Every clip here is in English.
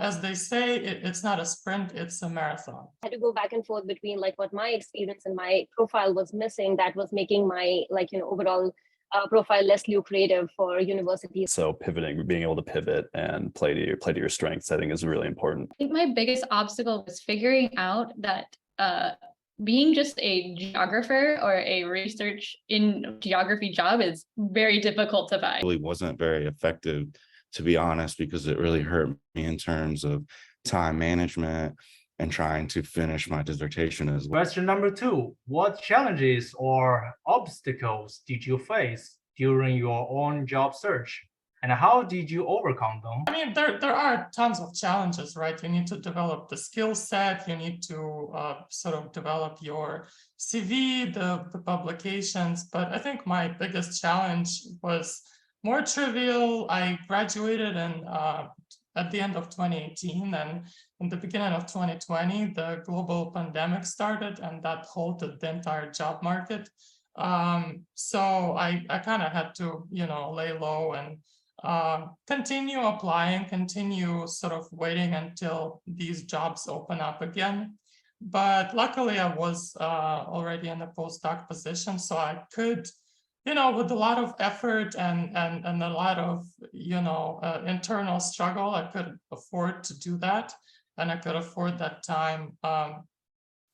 As they say, it's not a sprint, it's a marathon. I had to go back and forth between like what my experience and my profile was missing that was making my overall profile less lucrative for universities. So pivoting, being able to pivot and play to your strengths, I think is really important. I think my biggest obstacle was figuring out that being just a geographer or a research in geography job is very difficult to find. It really wasn't very effective, to be honest, because it really hurt me in terms of time management and trying to finish my dissertation as well. Question number 2, what challenges or obstacles did you face during your own job search? And how did you overcome them? I mean, there are tons of challenges, right? You need to develop the skill set. You need to sort of develop your CV, the publications. But I think my biggest challenge was more trivial. I graduated at the end of 2018, and in the beginning of 2020, the global pandemic started, and that halted the entire job market. So I kind of had to, lay low and continue applying, continue sort of waiting until these jobs open up again. But luckily I was already in a postdoc position, so I could, with a lot of effort and a lot of, internal struggle, I could afford to do that, and I could afford that time.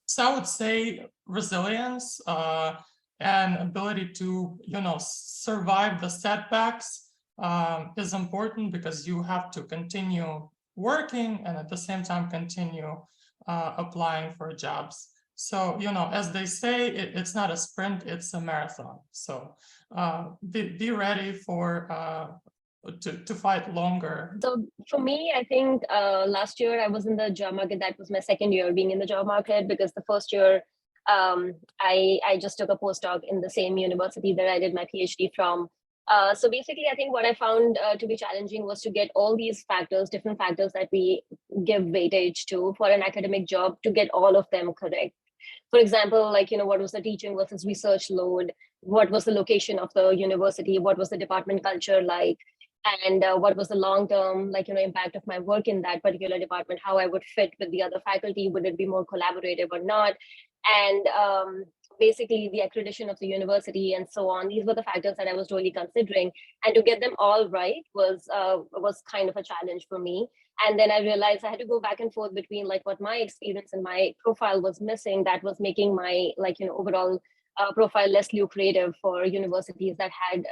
So I would say resilience and ability to, survive the setbacks is important, because you have to continue working and at the same time continue applying for jobs. So, as they say, it's not a sprint, it's a marathon. So be ready for to fight longer. So for me, I think last year I was in the job market. That was my second year being in the job market, because the first year I just took a postdoc in the same university that I did my PhD from. So basically, I think what I found to be challenging was to get all these factors, different factors that we give weightage to for an academic job, to get all of them correct. For example, what was the teaching versus research load? What was the location of the university? What was the department culture like? And what was the long-term, impact of my work in that particular department? How I would fit with the other faculty? Would it be more collaborative or not? And basically the accreditation of the university and so on. These were the factors that I was really considering, and to get them all right was kind of a challenge for me. And then I realized I had to go back and forth between what my experience and my profile was missing, that was making my overall profile less lucrative for universities that had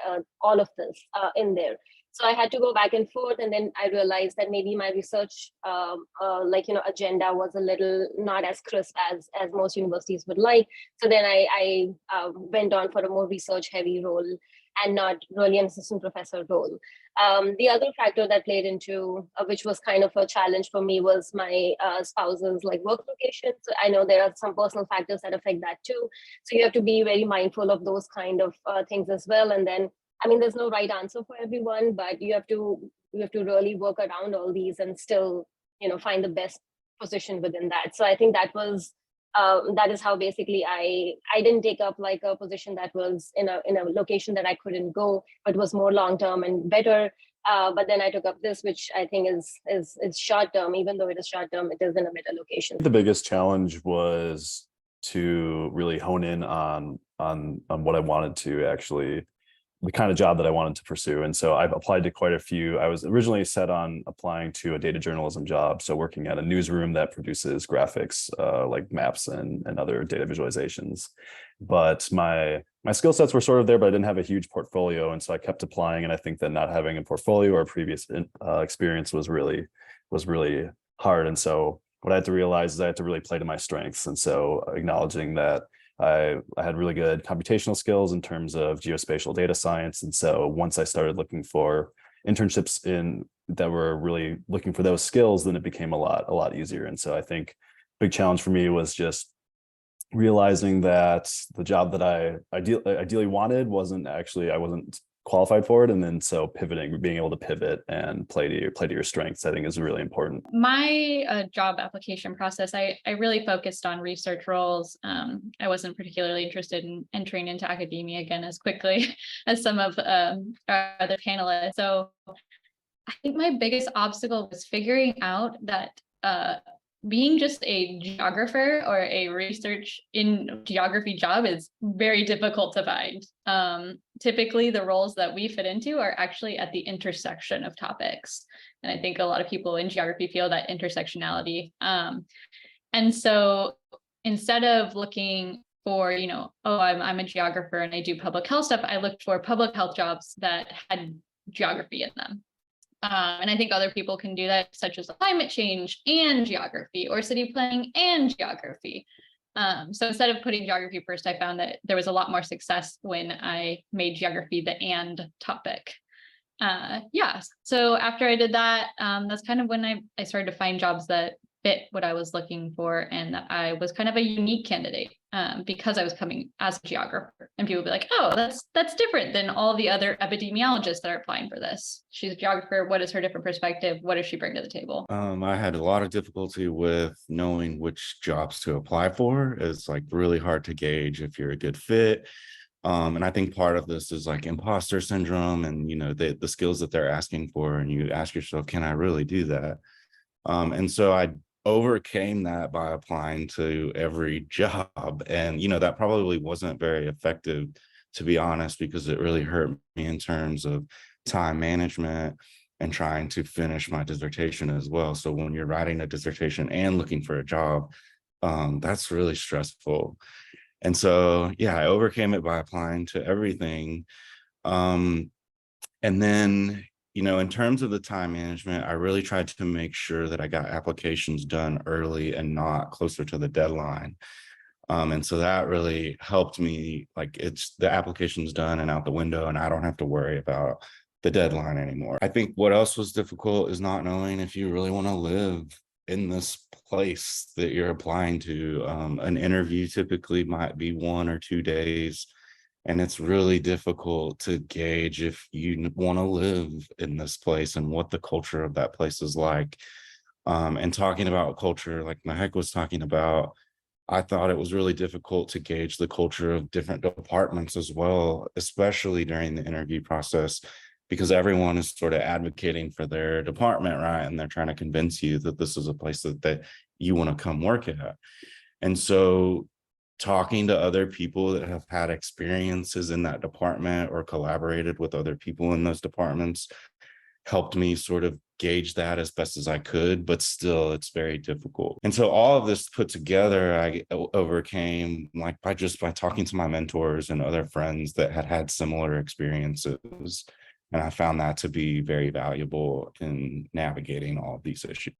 all of this in there. So I had to go back and forth, and then I realized that maybe my research, agenda was a little not as crisp as most universities would like. So then I went on for a more research-heavy role and not really an assistant professor role. The other factor that played into, which was kind of a challenge for me, was my spouse's work location. So I know there are some personal factors that affect that too. So you have to be very mindful of those kind of things as well. And then, I mean, there's no right answer for everyone, but you have to really work around all these and still, find the best position within that. So I think that is how basically I didn't take up a position that was in a location that I couldn't go, but was more long term and better. But then I took up this, which I think is short term. Even though it is short term, it is in a better location. The biggest challenge was to really hone in on what I wanted to actually, the kind of job that I wanted to pursue. And so I've applied to quite a few. I was originally set on applying to a data journalism job, so working at a newsroom that produces graphics like maps and other data visualizations. But my skill sets were sort of there, but I didn't have a huge portfolio. And so I kept applying. And I think that not having a portfolio or previous experience was really hard. And so what I had to realize is I had to really play to my strengths. And so acknowledging that I had really good computational skills in terms of geospatial data science. And so once I started looking for internships that were really looking for those skills, then it became a lot easier. And so I think big challenge for me was just realizing that the job that I ideally wanted I wasn't qualified for it. And then so pivoting, being able to pivot and play to your strengths, I think is really important. My job application process, I really focused on research roles. I wasn't particularly interested in entering into academia again as quickly as some of our other panelists. So I think my biggest obstacle was figuring out that being just a geographer or a research in geography job is very difficult to find. Typically, the roles that we fit into are actually at the intersection of topics. And I think a lot of people in geography feel that intersectionality. And so instead of looking for, oh, I'm a geographer and I do public health stuff, I looked for public health jobs that had geography in them. And I think other people can do that, such as climate change and geography, or city planning and geography. So instead of putting geography first, I found that there was a lot more success when I made geography the and topic. Yeah, so after I did that, that's kind of when I started to find jobs that fit what I was looking for, and that I was kind of a unique candidate because I was coming as a geographer, and people would be like, oh, that's different than all the other epidemiologists that are applying for this. She's a geographer. What is her different perspective? What does she bring to the table? I had a lot of difficulty with knowing which jobs to apply for. It's like really hard to gauge if you're a good fit. And I think part of this is like imposter syndrome and, the skills that they're asking for. And you ask yourself, can I really do that? And so I overcame that by applying to every job. And, that probably wasn't very effective, to be honest, because it really hurt me in terms of time management and trying to finish my dissertation as well. So when you're writing a dissertation and looking for a job, that's really stressful. And so, yeah, I overcame it by applying to everything. And then, in terms of the time management, I really tried to make sure that I got applications done early and not closer to the deadline. And so that really helped me, like it's the application's done and out the window, and I don't have to worry about the deadline anymore. I think what else was difficult is not knowing if you really want to live in this place that you're applying to. An interview typically might be 1 or 2 days. And it's really difficult to gauge if you want to live in this place and what the culture of that place is like. And talking about culture, like Mahek was talking about, I thought it was really difficult to gauge the culture of different departments as well, especially during the interview process, because everyone is sort of advocating for their department, right? And they're trying to convince you that this is a place that you want to come work at. And so talking to other people that have had experiences in that department or collaborated with other people in those departments helped me sort of gauge that as best as I could, but still it's very difficult. And so all of this put together, I overcame like by talking to my mentors and other friends that had similar experiences. And I found that to be very valuable in navigating all of these issues.